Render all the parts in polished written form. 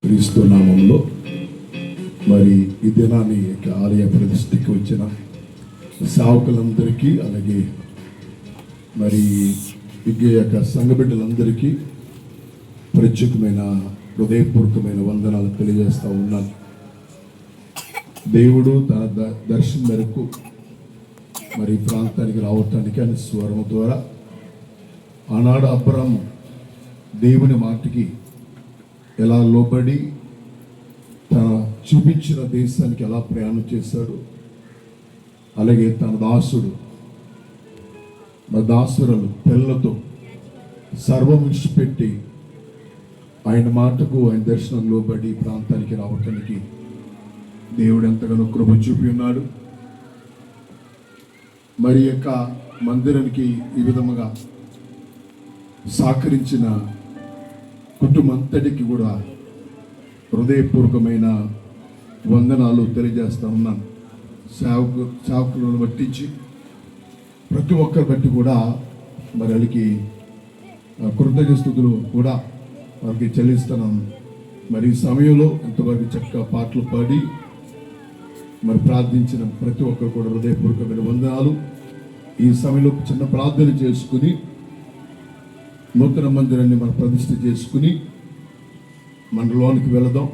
క్రీస్తు నామంలో మరి ఈ దినాన్ని ఆలయ ప్రతిష్ఠకి వచ్చిన సేవకులందరికీ, అలాగే మరి ఈ యొక్క సంఘ బిడ్డలందరికీ ప్రత్యేకమైన హృదయపూర్వకమైన వందనాలు తెలియజేస్తూ ఉన్నాను. దేవుడు తన దర్శనం మేరకు మరి ప్రాంతానికి రావటానికి అని స్వరం ద్వారా ఆనాడు అబ్రాము దేవుని మాటకి ఎలా లోబడి తన చూపించిన దేశానికి ఎలా ప్రయాణం చేశాడు, అలాగే తన దాసుడు దాసురులు పిల్లలతో సర్వం విడిచిపెట్టి ఆయన మాటకు ఆయన దర్శనం లోబడి ప్రాంతానికి రావటానికి దేవుడు ఎంతగానో కృప చూపి ఉన్నాడు. మరి యొక్క మందిరానికి ఈ విధముగా సహకరించిన కుటుంబంతటికి కూడా హృదయపూర్వకమైన వందనాలు తెలియజేస్తూ ఉన్నాను. సేవకులను పట్టించి ప్రతి ఒక్కరి బట్టి కూడా మరి వాళ్ళకి కృతజ్ఞతలు కూడా వారికి చెల్లిస్తున్నాను. మరి ఈ సమయంలో ఎంతవరకు చక్కగా పాటలు పాడి మరి ప్రార్థించిన ప్రతి ఒక్కరు కూడా హృదయపూర్వకమైన వందనాలు. ఈ సమయంలో చిన్న ప్రార్థన చేసుకుని నూతన మందిరాన్ని మనం ప్రతిష్ఠ చేసుకుని మనలోనికి వెళదాం.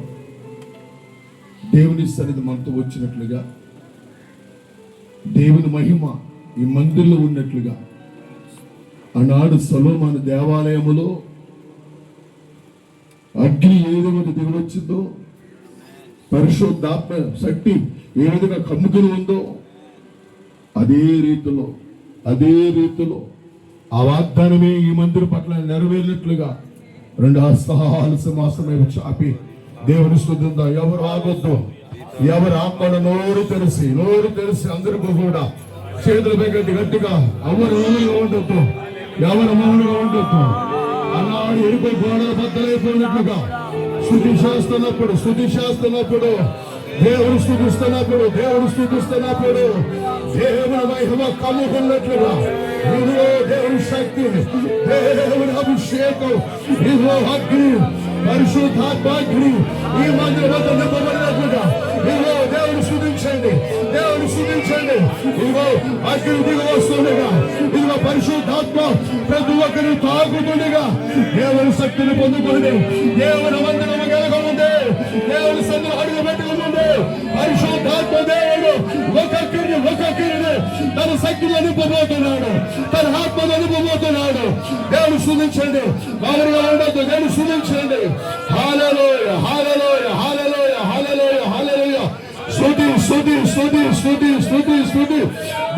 దేవుని సన్నిధి మనతో వచ్చినట్లుగా, దేవుని మహిమ ఈ మందిరంలో ఉన్నట్లుగా ఆనాడు సొలొమోను దేవాలయములో అగ్ని ఏ విధంగా దిగవచ్చిందో, పరిశుద్ధాత్మ శక్తి ఏ విధంగా కమ్ముకుని ఉందో అదే రీతిలో ఆ వాగ్దానమే ఈ మందిర పట్ల నెరవేరినట్లుగా రెండు హస్తాలు సింహాసనం చాపి దేవుని స్తుతిందా. ఎవరు ఆగొద్దు, ఎవరు ఆపడ నోరు తెరిసి అందరికీ కూడా చేతులు పెట్టి గట్టిగా ఎవరు ఉండొద్దు, ఎవరు మౌనంగా ఉండొద్దు. అన్నాడు ఎరుపై గోడలు బద్దలైపోయినట్లుగా స్తుతి చేస్తున్నప్పుడు దేవుడు స్తుతిస్తున్నప్పుడు దేవుని మహిమ కమ్ముకున్నట్లుగా ఇదిగో దేవుని శక్తి, దేవుని అభిషేకం, ఇదిగో అగ్ని, పరిశుద్ధాత్మాగ్ని ఈ మందిరం వద్ద నింపబడినట్లుగా ఇదిగో దేవుని స్తుతించండి. ఇదిగో అగ్ని దిగి వస్తుండగా, ఇదిగో పరిశుద్ధాత్మ ప్రతి ఒక్కరిని తాకుతుండగా దేవుని శక్తిని పొందుకోండి. దేవుని మందిరం కలగముందే, దేవుని సన్నిధిలో అడుగు పెట్టకముందే పరిశుద్ధాత్మ దేవుడు ఒక్కొక్కరిని తన శక్తిని నింపబోతున్నాడు, తన ఆత్మను నింపబోతున్నాడు. దేవుని స్తుతించండి, మామూలుగా ఉండొద్దు. దేవుని స్తుతించండి. హల్లెలూయా, హల్లెలూయా, హల్లెలూయా, హల్లెలూయా, హల్లెలూయా. స్తుతి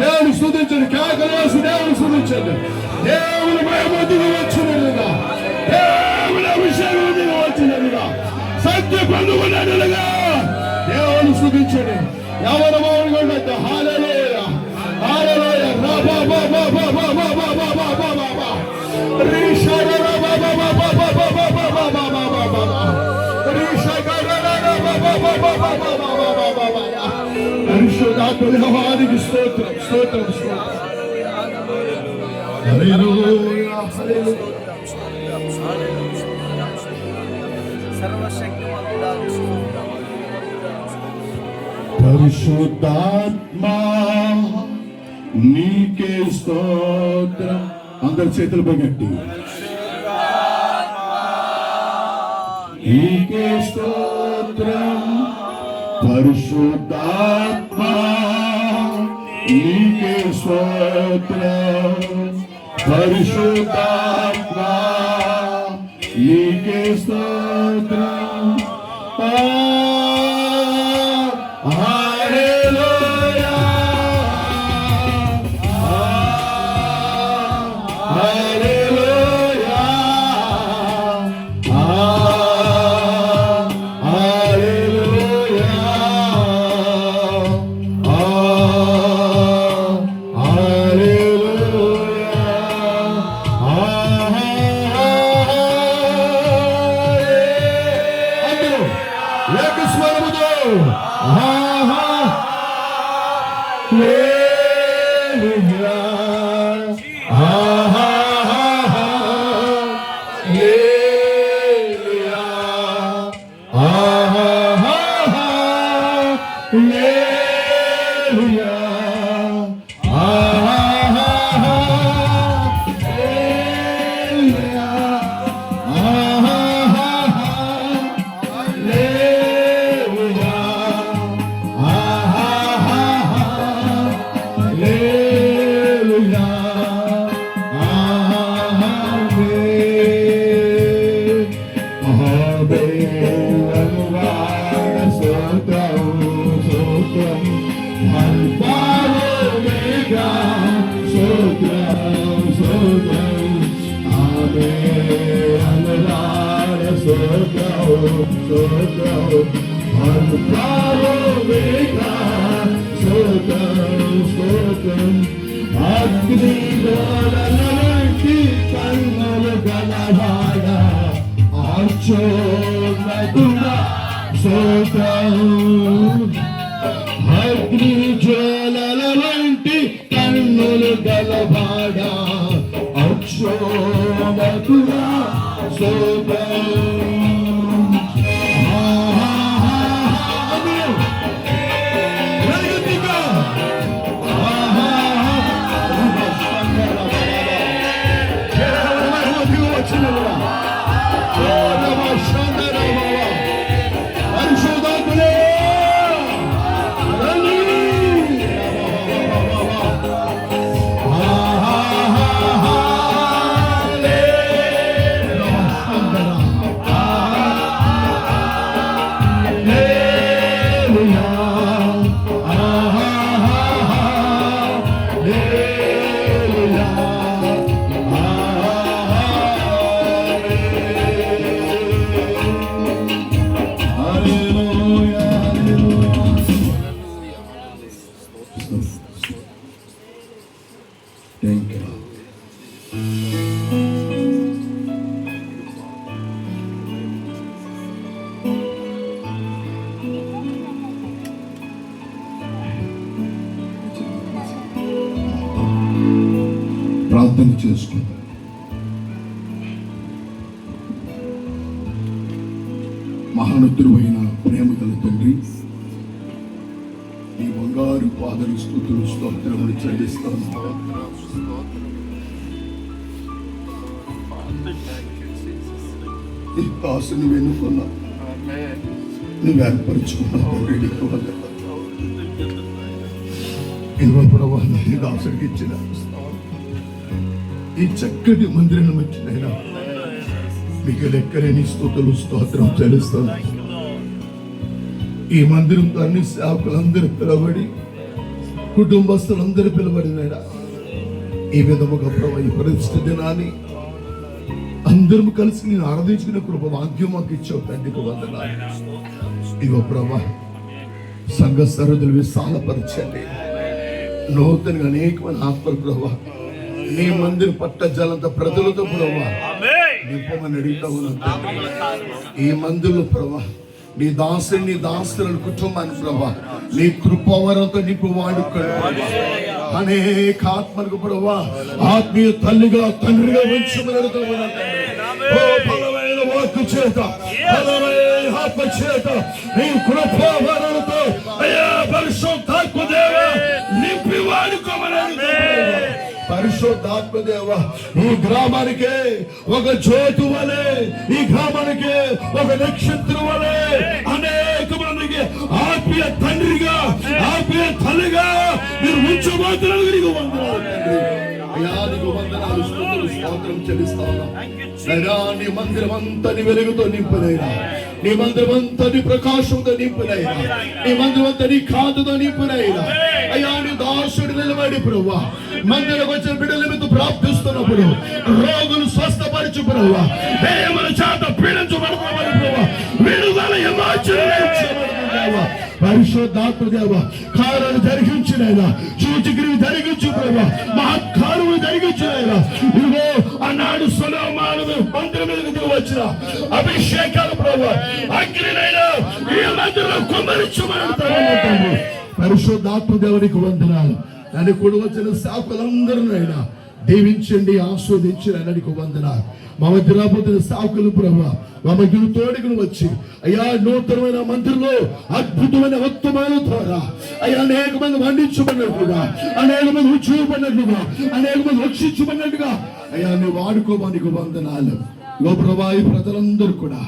దేవుని స్తుతించండి. కేకలేసి దేవుని స్తుతించండి. దేవుని మహిమ దిగి వచ్చినట్లుగా, దేవుని అభిషేకం దిగి వచ్చినట్లుగా, సత్య పొందుకున్నట్లుగా దేవుని స్తుతించండి. ఎవరు మౌనంగా ఉండొద్దు. హల్లెలూయా, హల్లెలూయా. పరిశుద్ధాత్మదేవానికి స్తోత్రం. హల్లెలూయా, పరిశుద్ధాత్మా నీకే స్తోత్రం. అందరి చేతులు పైకి నీకే స్తోత్రం. పరిశుద్ధాత్మా నీకే స్తోత్రం. పరిశుద్ధాత్మా నీకే స్తోత్రం. హల్లెలూయా, హల్లెలూయా, హల్లెలూయా, హల్లెలూయా అగ్నిగోళలకి కన్నులు గలవాడ ఆర్చోనదుడా స్తోత్రం అగ్ని జ్వాలల వంటి కన్నులు గలవాడ అక్షోమతుడా స్తోత్రం ప్రార్థన చేసుకుందాం. మహానుతుడు అయిన ప్రేమ గల తండ్రి, ఈ బంగారు పాదలు స్తుతులు స్తోత్రములు చెల్లిస్తాను. ఈ దాసుని వెనుకున్నా నువ్వు ఏర్పరుచుకున్నావు. ఇదిగో ప్రభా, నీ దాసుడికి ఇచ్చిన ఈ చక్కటి మందిరం వచ్చినైనా మీకు లెక్కలేని స్తుతులు స్తోత్రం చెల్లిస్తాను. ఈ మందిరంతో అన్ని సేవకులందరూ పిలబడి, కుటుంబస్తులందరూ పిలబడినైనా ఈ విధముగా ప్రభా ఈ పరిస్థితి దినాన్ని అందరం కలిసి నేను ఆరాధించుకునే కృప భాగ్యం మాకు ఇచ్చావు తండ్రికి వందనాలు. ఇగో ప్రభా సంఘ సరదులు విశాలపరచండి. నూతనంగా అనేకమైన ఆత్మలు ప్రభా నీ మందిరం పట్ట జలంత ప్రజలతో ప్రభా నింపమని అడుగుతా ఉన్నా. ఈ మందిరంలో ప్రభా నీ దాసుని నీ దాసులను కుటుంబాన్ని ప్రభా నీ కృపవరంతో నింపు వాడుకోండి. అనేక ఆత్మలకు ప్రభా ఆత్మీయ తల్లిగా తండ్రిగా ఉంచమని అడుగుతా ఉన్నా. బలమైన వాక్కు చేత బలమైన ఆత్మ చేత నీ కృపవరంతో అయ్యా పరిశుద్ధాత్మ దేవా నింపి వాడుకోమని అడుగుతా. పరిశుద్ధాత్మదేవ ఈ గ్రామానికి ఒక జ్యోతి వలె, ఈ గ్రామానికి ఒక నక్షత్రం వలె అనేక మందికి ఆత్మీయ తండ్రిగా ఆత్మీయ తల్లిగా మీరు ఉంచబోతున్నారు. వందనాలు స్తుతులు స్తోత్రం చెల్లిస్తా ఉన్నా. నీ మందిరం అంతని వెలుగుతో నింపునైనా, నీ మందిరం అంతని ప్రకాశంతో నింపునైనా, నీ మందిరం అంతని కాంతితో నింపునైనా అయ్యా నీ దాసుడు నిలబడి ప్రభువా మందిరకు వచ్చిన బిడ్డల మీద ప్రార్థిస్తున్నప్పుడు రోగులు స్వస్థపరచు ప్రభువా, దయ్యముల చేత పీడించబడుతున్నారు ప్రభువా, విడుదల పరిశుద్ధాత్మ దేవ కార్యాలు జరిగించినైనా, సూచక్రియలు జరిగించు ప్రభా, మహత్కార్యములు జరిగించినైనా. ఇదిగో ఆనాడు సొలొమోను మందిరం మీదకి వచ్చిన అభిషేకాలు ప్రభా అగ్నినైనా ఈ మందిరంలో కుమ్మరించమని పరిశుద్ధాత్మ దేవునికి వందనాలు. దాన్ని కూడా వచ్చిన శాఖలందరూ అయినా దీవించండి, ఆస్వాదించండి. నీకు వందనాలు. మా మధ్య రాబోతున్న సాకులు ప్రభా, మా మధ్యలో తోడుగులు వచ్చి అయ్యా నూతనమైన మందిరంలో అద్భుతమైన వర్తమానాల ద్వారా అయ్యా అనేక మంది వండించబడినట్లుగా, అనేక మంది ఉజ్జీవపడినట్లుగా, అనేక మంది రక్షించబడినట్టుగా అయ్యా నువ్వు వాడుకోవానికి వందనాలు. ప్రభా ఈ ప్రజలందరూ కూడా,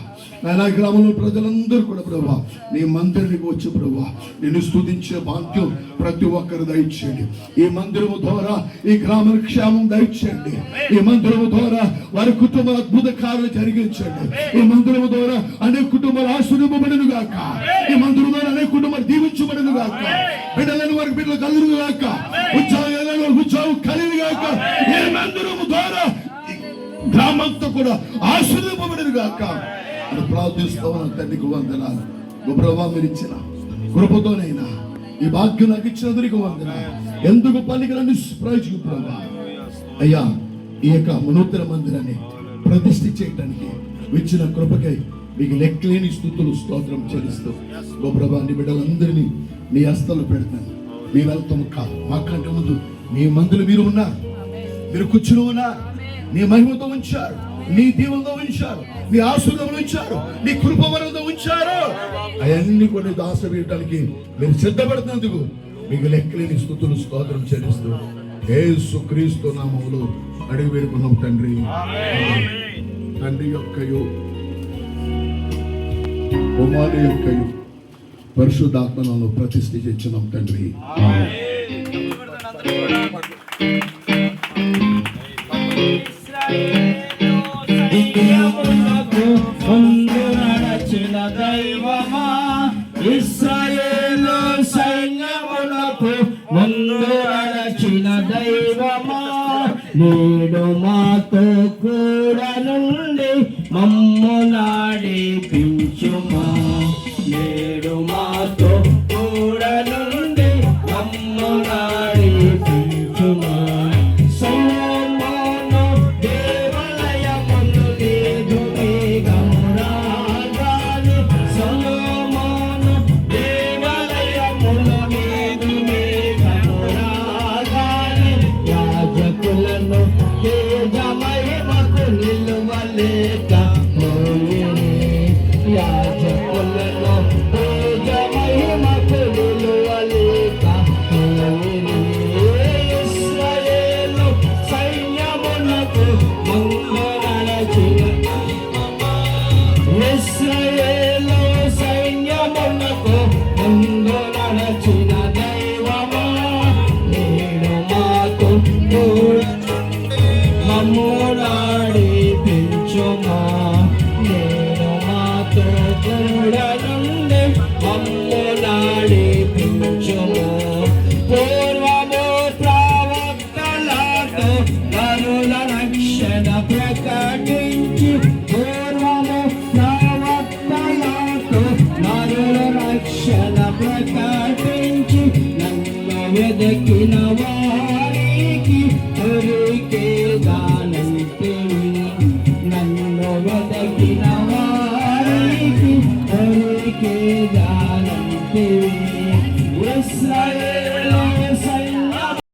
నాయన గ్రామంలో ప్రజలందరూ కూడా ప్రభా నీ మందిరానికి వచ్చి ప్రభా నిన్ను స్తుతించే భాగ్యం ప్రతి ఒక్కరు దయచేయండి. ఈ మందిరము ద్వారా ఈ గ్రామ క్షేమం దయచేయండి. ఈ మందిరము ద్వారా వారి కుటుంబాల అద్భుత కార్యాలు జరిగించండి. ఈ మందిరము ద్వారా అనేక కుటుంబాలు ఆశీర్వదింపబడును గాక. ఈ మందిరం ద్వారా అనేక కుటుంబాలు దీవించబడును గాక. బిడ్డలను వారికి బిడ్డలు కలుగును గాక. ఉత్సాహం కలిగి గాక. ఈ మందిరము ద్వారా గ్రామంతో కూడా ఆశీర్వదింపబడును గాక అని ప్రార్థిస్తామని తండ్రికి వందనాలు. ప్రభావం మీరు ఇచ్చిన కృపతోనైనా ఈ భాగ్యం నాకు ఇచ్చినందుకు వందనాలు. ఎందుకు పలికలన్నీ ప్రయోజనం ప్రభా అయ్యా ఈ యొక్క నూతన మందిరాన్ని ప్రతిష్ఠ చేయడానికి ఇచ్చిన కృపకై మీకు లెక్కలేని స్తుతులు స్తోత్రం చెల్లిస్తూ ప్రభా నీ బిడ్డలందరినీ నీ హస్తాలు పెడతాను. మీ వెళ్తాము కాదు, మాకంటే ముందు మీ మందులు మీరు ఉన్నారు, మీరు కూర్చుని ఉన్నారు, నీ మహిమతో ఉంచారు, నీ దీవులతో ఉంచారు, నీ ఆశీర్వాదంలో ఉంచారు, నీ కృపవరంతో ఉంచారు. అవన్నీ కొన్ని దాసవేయడానికి మీరు సిద్ధపడుతున్నందుకు మీకు లెక్కలేని స్తుతులు స్తోత్రం చెల్లిస్తూ యేసుక్రీస్తు నామములో అడిగి వేడుకున్నాం తండ్రి. తండ్రి యొక్కయు కుమారుని యొక్కయు పరిశుద్ధాత్మను ప్రతిష్ఠ చేస్తున్నాం తండ్రి. దైవమా ఇశ్రాయేలు సైన్యములకు ముందు నడచిన దైవమా నేడు మాతో కూడా నుండి మమ్ము నడిపించుమా. నేడు మాతో కూడా నుండి మమ్ము నడిపించుమా. వెదకిన వారికి దొరికే దానంటే నన్ను వెదకిన